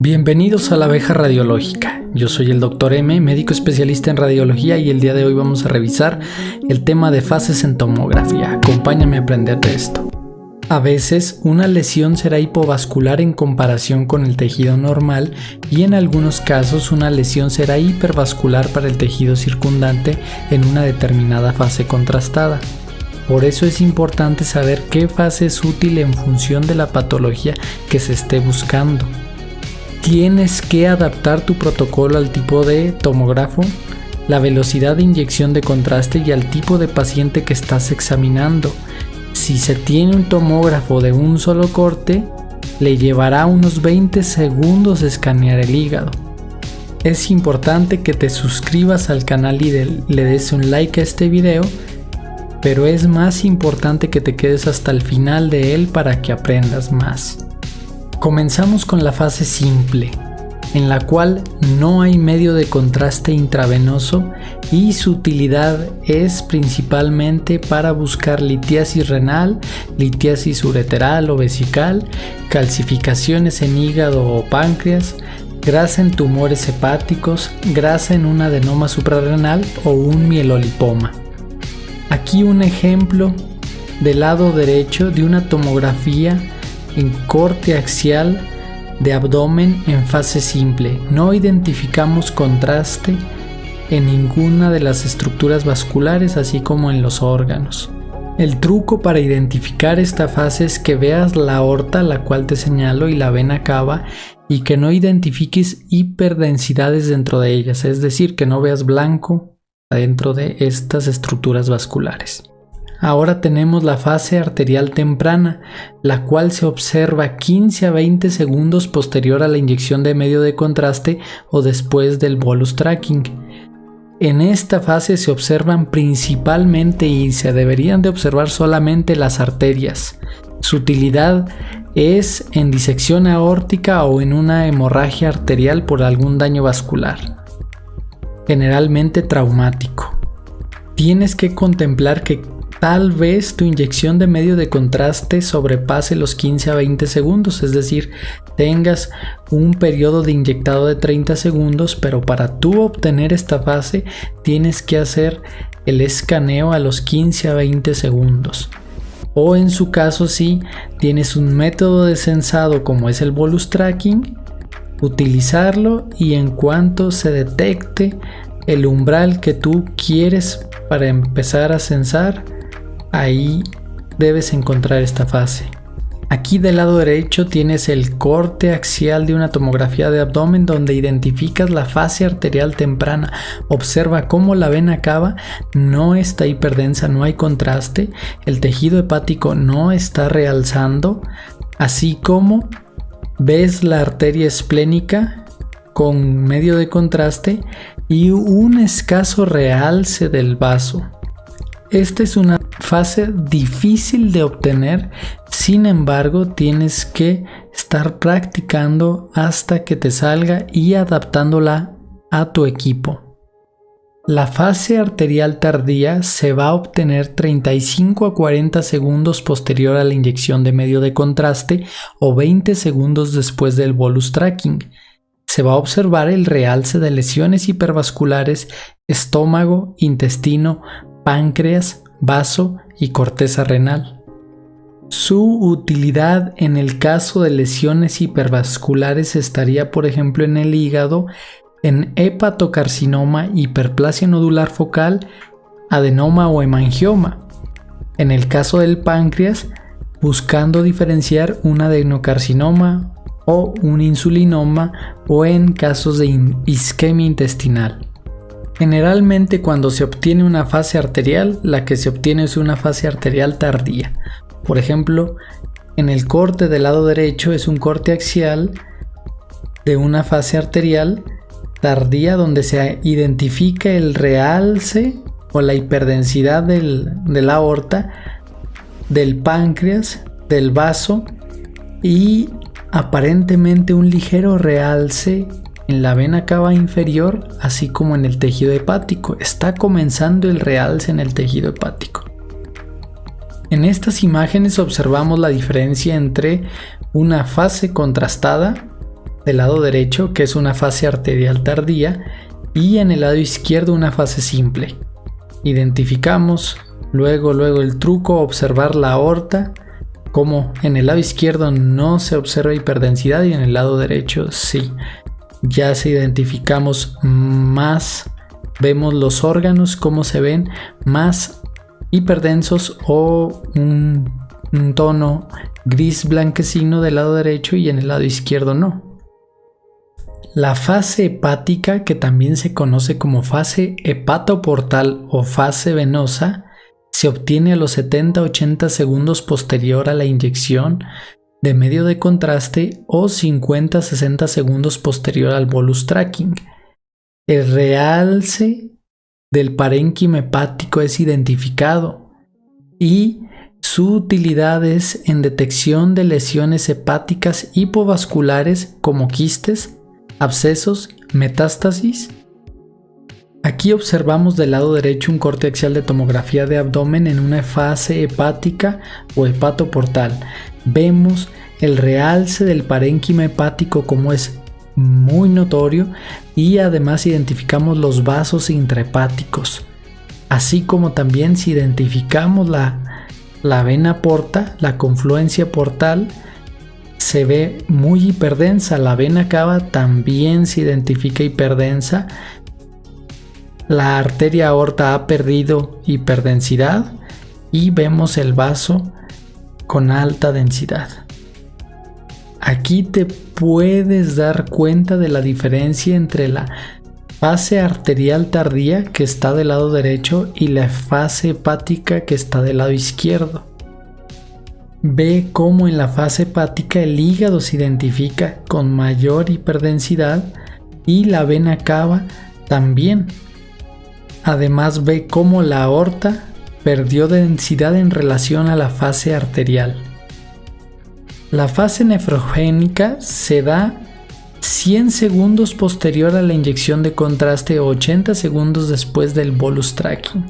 Bienvenidos a la abeja radiológica. Yo soy el Dr. M, médico especialista en radiología, y el día de hoy vamos a revisar el tema de fases en tomografía. Acompáñame a aprender de esto. A veces una lesión será hipovascular en comparación con el tejido normal, y en algunos casos una lesión será hipervascular para el tejido circundante en una determinada fase contrastada. Por eso es importante saber qué fase es útil en función de la patología que se esté buscando. Tienes que adaptar tu protocolo al tipo de tomógrafo, la velocidad de inyección de contraste y al tipo de paciente que estás examinando. Si se tiene un tomógrafo de un solo corte, le llevará unos 20 segundos escanear el hígado. Es importante que te suscribas al canal y le des un like a este video, pero es más importante que te quedes hasta el final de él para que aprendas más. Comenzamos con la fase simple, en la cual no hay medio de contraste intravenoso y su utilidad es principalmente para buscar litiasis renal, litiasis ureteral o vesical, calcificaciones en hígado o páncreas, grasa en tumores hepáticos, grasa en un adenoma suprarrenal o un mielolipoma. Aquí un ejemplo del lado derecho de una tomografía en corte axial de abdomen en fase simple. No identificamos contraste en ninguna de las estructuras vasculares, así como en los órganos. El truco para identificar esta fase es que veas la aorta, la cual te señalo, y la vena cava, y que no identifiques hiperdensidades dentro de ellas, es decir, que no veas blanco adentro de estas estructuras vasculares. Ahora tenemos la fase arterial temprana, la cual se observa 15 a 20 segundos posterior a la inyección de medio de contraste o después del bolus tracking. En esta fase se observan principalmente y se deberían de observar solamente las arterias. Su utilidad es en disección aórtica o en una hemorragia arterial por algún daño vascular, generalmente traumático. Tienes que contemplar que tal vez tu inyección de medio de contraste sobrepase los 15 a 20 segundos, es decir, tengas un periodo de inyectado de 30 segundos, pero para tú obtener esta fase tienes que hacer el escaneo a los 15 a 20 segundos. O en su caso, si tienes un método de sensado como es el bolus tracking, utilizarlo, y en cuanto se detecte el umbral que tú quieres para empezar a sensar, ahí debes encontrar esta fase. Aquí del lado derecho tienes el corte axial de una tomografía de abdomen donde identificas la fase arterial temprana. Observa cómo la vena cava no está hiperdensa, no hay contraste, el tejido hepático no está realzando, así como ves la arteria esplénica con medio de contraste y un escaso realce del vaso. Esta es una fase difícil de obtener, sin embargo tienes que estar practicando hasta que te salga y adaptándola a tu equipo. La fase arterial tardía se va a obtener 35 a 40 segundos posterior a la inyección de medio de contraste o 20 segundos después del bolus tracking. Se va a observar el realce de lesiones hipervasculares, estómago, intestino, páncreas, vaso y corteza renal. Su utilidad en el caso de lesiones hipervasculares estaría, por ejemplo, en el hígado, en hepatocarcinoma, hiperplasia nodular focal, adenoma o hemangioma. En el caso del páncreas, buscando diferenciar un adenocarcinoma o un insulinoma, o en casos de isquemia intestinal. Generalmente cuando se obtiene una fase arterial, la que se obtiene es una fase arterial tardía. Por ejemplo, en el corte del lado derecho es un corte axial de una fase arterial tardía donde se identifica el realce o la hiperdensidad de la aorta, del páncreas, del vaso y aparentemente un ligero realce en la vena cava inferior, así como en el tejido hepático. Está comenzando el realce en el tejido hepático. En estas imágenes observamos la diferencia entre una fase contrastada del lado derecho, que es una fase arterial tardía, y en el lado izquierdo una fase simple. Identificamos luego el truco, observar la aorta, como en el lado izquierdo no se observa hiperdensidad y en el lado derecho sí. Ya si identificamos más, vemos los órganos cómo se ven más hiperdensos o un tono gris blanquecino del lado derecho y en el lado izquierdo no. La fase hepática, que también se conoce como fase hepatoportal o fase venosa, se obtiene a los 70-80 segundos posterior a la inyección de medio de contraste o 50-60 segundos posterior al bolus tracking. El realce del parénquima hepático es identificado y su utilidad es en detección de lesiones hepáticas hipovasculares como quistes, abscesos, metástasis. Aquí observamos del lado derecho un corte axial de tomografía de abdomen en una fase hepática o hepatoportal. Vemos el realce del parénquima hepático como es muy notorio y además identificamos los vasos intrahepáticos. Así como también si identificamos la vena porta, la confluencia portal, se ve muy hiperdensa. La vena cava también se identifica hiperdensa. La arteria aorta ha perdido hiperdensidad y vemos el vaso con alta densidad. Aquí te puedes dar cuenta de la diferencia entre la fase arterial tardía, que está del lado derecho, y la fase hepática, que está del lado izquierdo. Ve cómo en la fase hepática el hígado se identifica con mayor hiperdensidad y la vena cava también. Además ve cómo la aorta perdió densidad en relación a la fase arterial. La fase nefrogénica se da 100 segundos posterior a la inyección de contraste o 80 segundos después del bolus tracking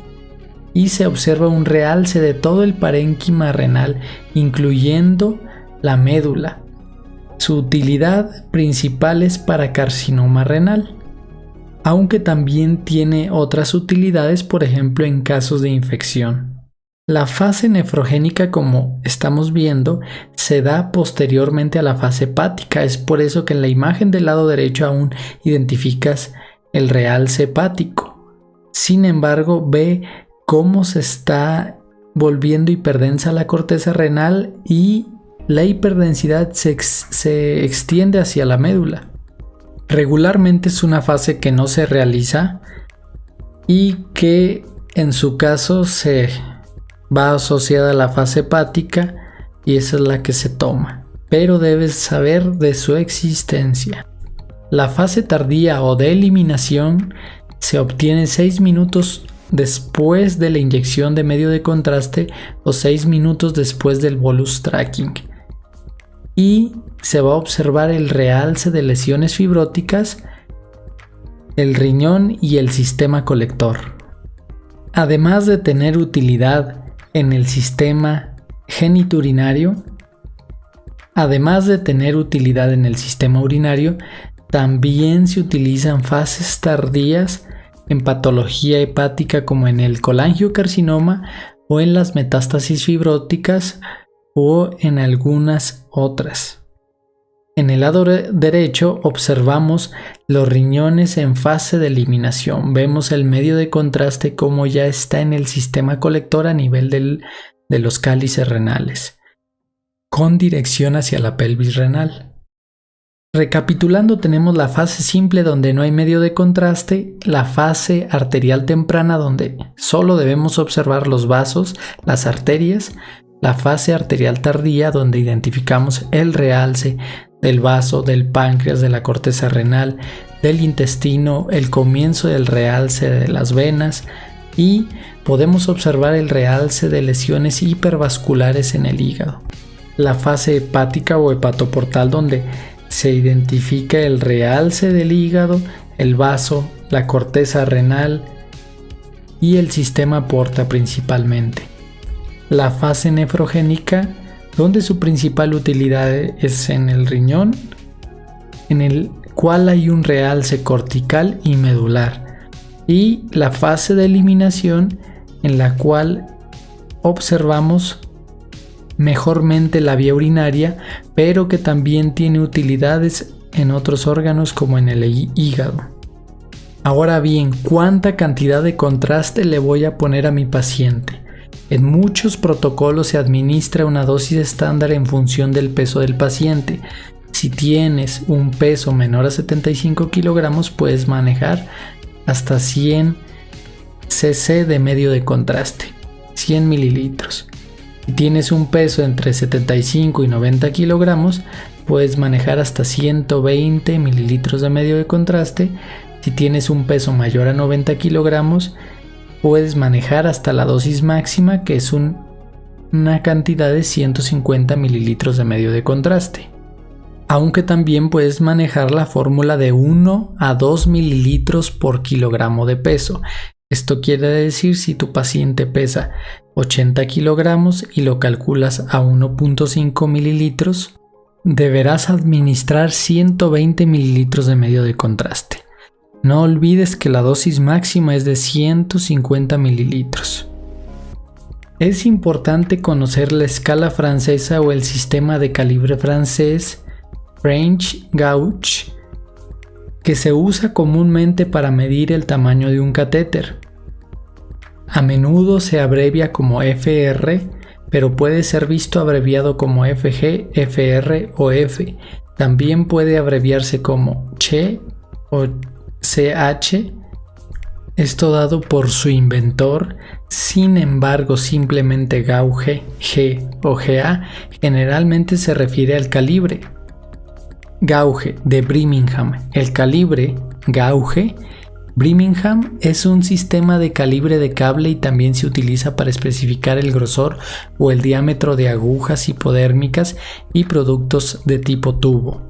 y se observa un realce de todo el parénquima renal, incluyendo la médula. Su utilidad principal es para carcinoma renal, aunque también tiene otras utilidades, por ejemplo en casos de infección. La fase nefrogénica, como estamos viendo, se da posteriormente a la fase hepática. Es por eso que en la imagen del lado derecho aún identificas el realce hepático. Sin embargo, ve cómo se está volviendo hiperdensa la corteza renal y la hiperdensidad se extiende hacia la médula. Regularmente es una fase que no se realiza y que en su caso se va asociada a la fase hepática y esa es la que se toma, pero debes saber de su existencia. La fase tardía o de eliminación se obtiene 6 minutos después de la inyección de medio de contraste o 6 minutos después del bolus tracking y se va a observar el realce de lesiones fibróticas, el riñón y el sistema colector. Además de tener utilidad en el sistema genitourinario, también se utilizan fases tardías en patología hepática como en el colangiocarcinoma o en las metástasis fibróticas o en algunas otras. En el lado derecho observamos los riñones en fase de eliminación. Vemos el medio de contraste como ya está en el sistema colector a nivel de los cálices renales, con dirección hacia la pelvis renal. Recapitulando, tenemos la fase simple donde no hay medio de contraste, la fase arterial temprana donde solo debemos observar los vasos, las arterias, la fase arterial tardía donde identificamos el realce del vaso, del páncreas, de la corteza renal, del intestino, el comienzo del realce de las venas y podemos observar el realce de lesiones hipervasculares en el hígado. La fase hepática o hepatoportal donde se identifica el realce del hígado, el vaso, la corteza renal y el sistema porta principalmente. La fase nefrogénica donde su principal utilidad es en el riñón en el cual hay un realce cortical y medular, y la fase de eliminación en la cual observamos mejormente la vía urinaria, pero que también tiene utilidades en otros órganos como en el hígado. Ahora bien, ¿cuánta cantidad de contraste le voy a poner a mi paciente? En muchos protocolos se administra una dosis estándar en función del peso del paciente. Si tienes un peso menor a 75 kilogramos, puedes manejar hasta 100 cc de medio de contraste, 100 mililitros. Si tienes un peso entre 75 y 90 kilogramos, puedes manejar hasta 120 mililitros de medio de contraste. Si tienes un peso mayor a 90 kilogramos, puedes manejar hasta la dosis máxima, que es una cantidad de 150 mililitros de medio de contraste. Aunque también puedes manejar la fórmula de 1 a 2 mililitros por kilogramo de peso. Esto quiere decir, si tu paciente pesa 80 kilogramos y lo calculas a 1.5 mililitros, deberás administrar 120 mililitros de medio de contraste. No olvides que la dosis máxima es de 150 mililitros. Es importante conocer la escala francesa o el sistema de calibre francés, French Gauge, que se usa comúnmente para medir el tamaño de un catéter. A menudo se abrevia como FR, pero puede ser visto abreviado como FG, FR o F. También puede abreviarse como CHE o CH, esto dado por su inventor. Sin embargo, simplemente gauge, G o GA generalmente se refiere al calibre. Gauge de Birmingham. El calibre gauge Birmingham es un sistema de calibre de cable y también se utiliza para especificar el grosor o el diámetro de agujas hipodérmicas y productos de tipo tubo.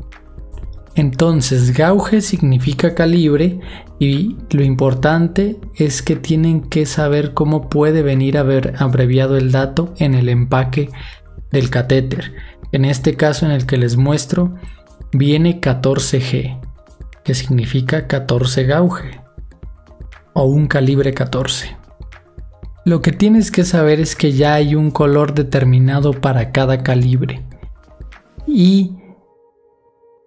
Entonces, gauge significa calibre, y lo importante es que tienen que saber cómo puede venir a haber abreviado el dato en el empaque del catéter. En este caso, en el que les muestro, viene 14G, que significa 14 gauge o un calibre 14. Lo que tienes que saber es que ya hay un color determinado para cada calibre y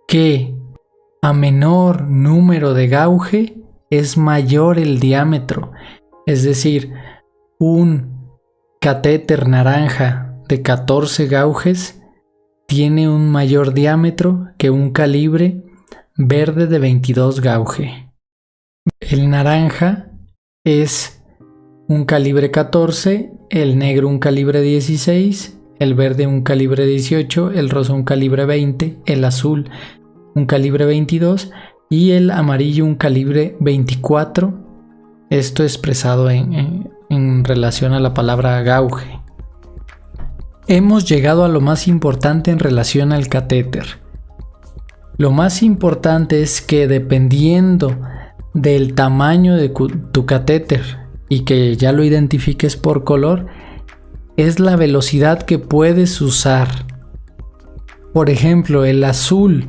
que a menor número de gauge es mayor el diámetro. Es decir, un catéter naranja de 14 gauges tiene un mayor diámetro que un calibre verde de 22 gauge. El naranja es un calibre 14, el negro un calibre 16, el verde un calibre 18, el rosa un calibre 20, el azul un calibre 22 y el amarillo un calibre 24. Esto expresado en relación a la palabra gauge. Hemos llegado a lo más importante en relación al catéter. Lo más importante es que, dependiendo del tamaño de tu catéter y que ya lo identifiques por color, es la velocidad que puedes usar. Por ejemplo, el azul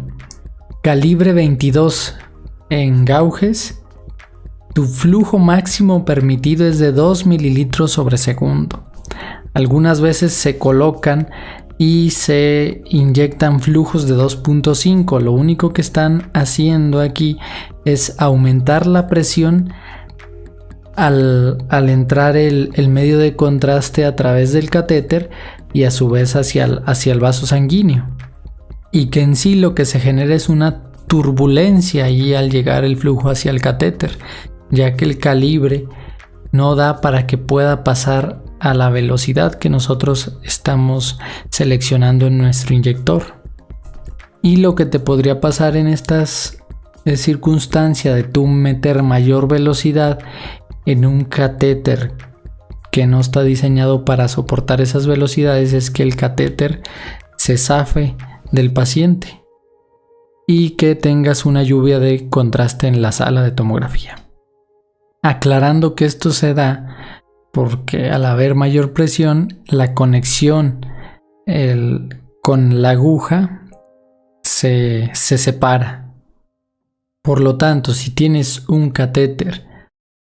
calibre 22 en gauges, tu flujo máximo permitido es de 2 mililitros sobre segundo. Algunas veces se colocan y se inyectan flujos de 2.5. Lo único que están haciendo aquí es aumentar la presión al entrar el medio de contraste a través del catéter y a su vez hacia el vaso sanguíneo. Y que en sí lo que se genera es una turbulencia ahí al llegar el flujo hacia el catéter, ya que el calibre no da para que pueda pasar a la velocidad que nosotros estamos seleccionando en nuestro inyector. Y lo que te podría pasar en estas circunstancias de tú meter mayor velocidad en un catéter que no está diseñado para soportar esas velocidades es que el catéter se zafe del paciente y que tengas una lluvia de contraste en la sala de tomografía. Aclarando que esto se da porque al haber mayor presión, la conexión con la aguja se separa Por lo tanto, si tienes un catéter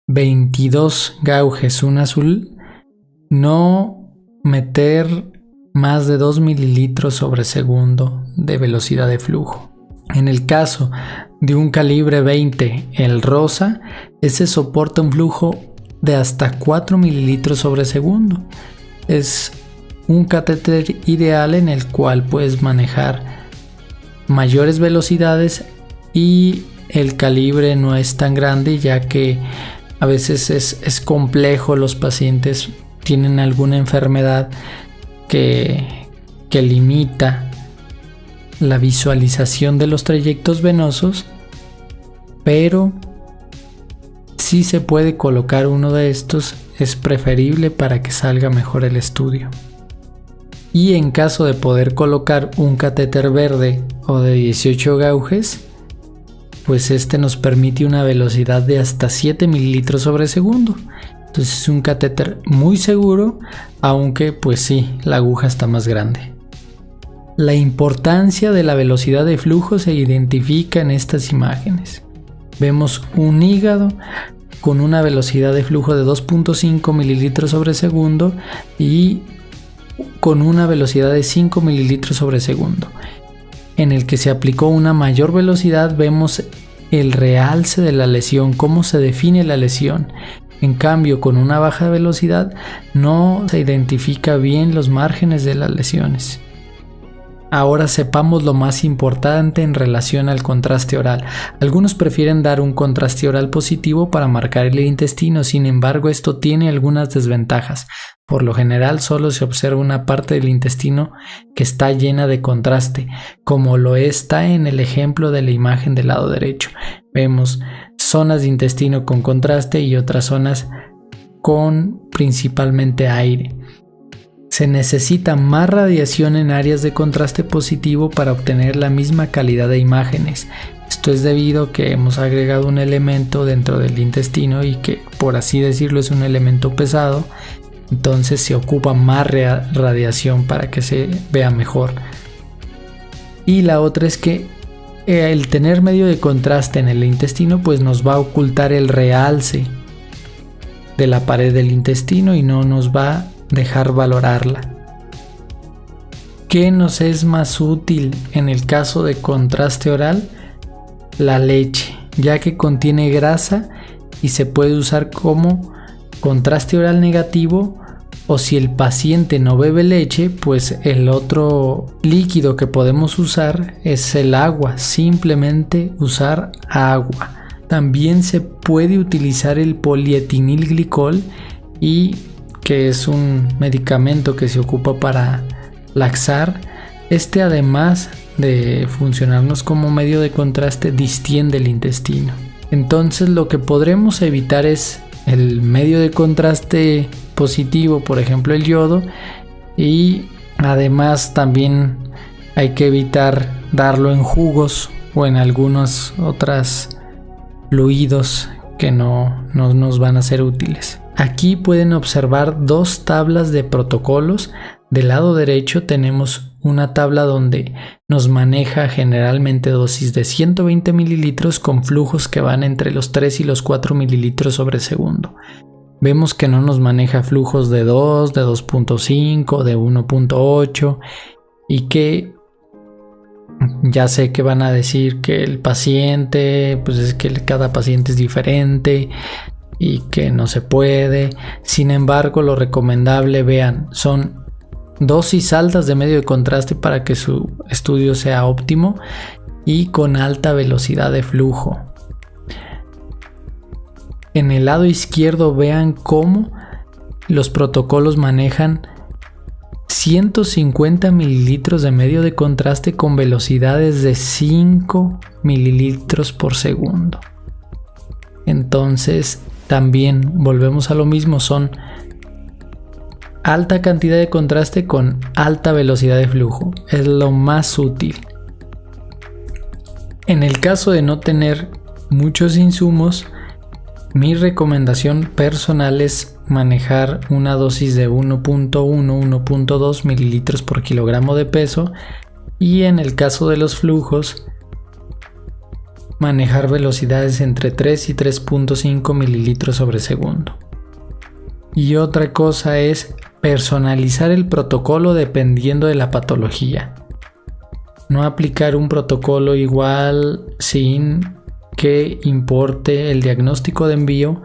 22 gauges, un azul, no meter más de 2 mililitros sobre segundo de velocidad de flujo. En el caso de un calibre 20, el rosa, ese soporta un flujo de hasta 4 mililitros sobre segundo. Es un catéter ideal en el cual puedes manejar mayores velocidades y el calibre no es tan grande, ya que a veces es complejo. Los pacientes tienen alguna enfermedad que limita la visualización de los trayectos venosos, pero si se puede colocar uno de estos, es preferible para que salga mejor el estudio. Y en caso de poder colocar un catéter verde o de 18 gauges, pues este nos permite una velocidad de hasta 7 mililitros sobre segundo. Entonces es un catéter muy seguro, aunque pues sí, la aguja está más grande. La importancia de la velocidad de flujo se identifica en estas imágenes. Vemos un hígado con una velocidad de flujo de 2.5 mililitros sobre segundo y con una velocidad de 5 mililitros sobre segundo. En el que se aplicó una mayor velocidad, vemos el realce de la lesión, cómo se define la lesión. En cambio, con una baja velocidad no se identifica bien los márgenes de las lesiones. Ahora sepamos lo más importante en relación al contraste oral. Algunos prefieren dar un contraste oral positivo para marcar el intestino, sin embargo esto tiene algunas desventajas. Por lo general solo se observa una parte del intestino que está llena de contraste, como lo está en el ejemplo de la imagen del lado derecho. Vemos zonas de intestino con contraste y otras zonas con principalmente aire. Se necesita más radiación en áreas de contraste positivo para obtener la misma calidad de imágenes. Esto es debido a que hemos agregado un elemento dentro del intestino y que, por así decirlo, es un elemento pesado. Entonces se ocupa más radiación para que se vea mejor. Y la otra es que el tener medio de contraste en el intestino pues nos va a ocultar el realce de la pared del intestino y no nos va a dejar valorarla. ¿Qué nos es más útil en el caso de contraste oral? La leche, ya que contiene grasa y se puede usar como contraste oral negativo, o si el paciente no bebe leche, pues el otro líquido que podemos usar es el agua, simplemente usar agua. También se puede utilizar el polietilenglicol, y que es un medicamento que se ocupa para laxar. Este, además de funcionarnos como medio de contraste, distiende el intestino. Entonces lo que podremos evitar es el medio de contraste positivo, por ejemplo el yodo, y además también hay que evitar darlo en jugos o en algunos otros fluidos que no nos van a ser útiles. Aquí pueden observar dos tablas de protocolos. Del lado derecho tenemos una tabla donde nos maneja generalmente dosis de 120 mililitros con flujos que van entre los 3 y los 4 mililitros sobre segundo. Vemos que no nos maneja flujos de 2, de 2.5, de 1.8, y que ya sé que van a decir que el paciente, pues es que cada paciente es diferente y que no se puede. Sin embargo, lo recomendable, vean, son dosis altas de medio de contraste para que su estudio sea óptimo y con alta velocidad de flujo. En el lado izquierdo vean cómo los protocolos manejan 150 mililitros de medio de contraste con velocidades de 5 mililitros por segundo. Entonces también volvemos a lo mismo, son alta cantidad de contraste con alta velocidad de flujo, es lo más útil. En el caso de no tener muchos insumos, mi recomendación personal es manejar una dosis de 1.1-1.2 mililitros por kilogramo de peso, y en el caso de los flujos manejar velocidades entre 3 y 3.5 mililitros sobre segundo. Y otra cosa es personalizar el protocolo dependiendo de la patología. No aplicar un protocolo igual sin que importe el diagnóstico de envío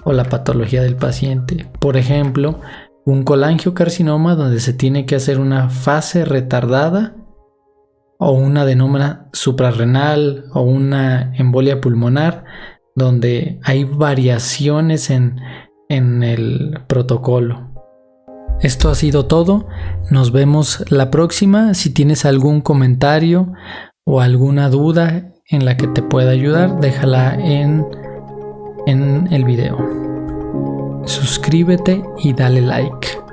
o la patología del paciente. Por ejemplo, un colangiocarcinoma donde se tiene que hacer una fase retardada, o un adenoma suprarrenal o una embolia pulmonar, donde hay variaciones en el protocolo. Esto ha sido todo. Nos vemos la próxima. Si tienes algún comentario o alguna duda en la que te pueda ayudar, déjala en el video. Suscríbete y dale like.